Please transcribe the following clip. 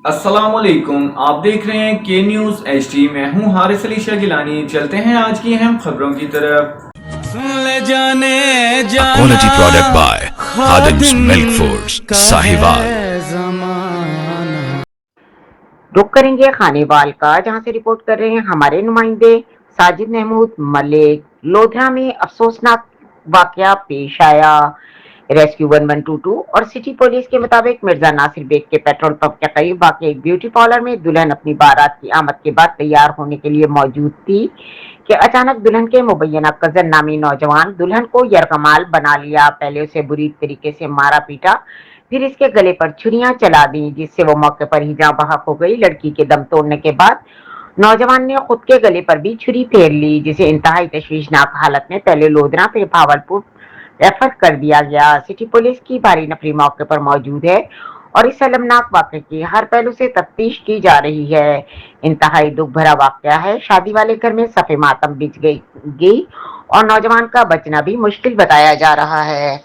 अस्सलामुअलैकुम, आप देख रहे हैं के न्यूज़ HD। मैं हूं हारिस अली शाह गिलानी। चलते हैं आज की अहम खबरों की तरफ। सुन ले जाने A जाना quality product by Khadim's Milk Foods, का Sahiwal। है ज़माना। रुक करेंगे खानेवाल का, जहां से रिपोर्ट कर रहे हैं हमारे नुमाइंदे साजिद महमूद मलिक। लोधरा में अफसोसनाक वाकया पेश आया। रेस्क्यू 1122 और सिटी पुलिस के मुताबिक मिर्जा नासिर बेग के पेट्रोल पंप के करीब वाकई एक ब्यूटी पार्लर में दुल्हन अपनी बारात की आमद के बाद तैयार होने के लिए मौजूद थी कि अचानक दुल्हन के मुबैना कजन नामी नौजवान दुल्हन को यरगमाल बना लिया। पहले उसे बुरी तरीके से मारा पीटा, फिर इसके गले पर छुरियां चला दी, जिससे वो मौके पर ही जाँ बहक हो गई। लड़की के दम तोड़ने के बाद नौजवान ने खुद के गले पर भी छुरी फेर ली, जिसे इंतहाई तशवीशनाक हालत में पहले लोधरा फिर भावलपुर रेफर कर दिया गया। सिटी पुलिस की भारी नफरी मौके पर मौजूद है और इस अलमनाक वाक़े की हर पहलू से तफ्तीश की जा रही है। इंतहाई दुख भरा वाक़या है। शादी वाले घर में सफे मातम बिछ गई और नौजवान का बचना भी मुश्किल बताया जा रहा है।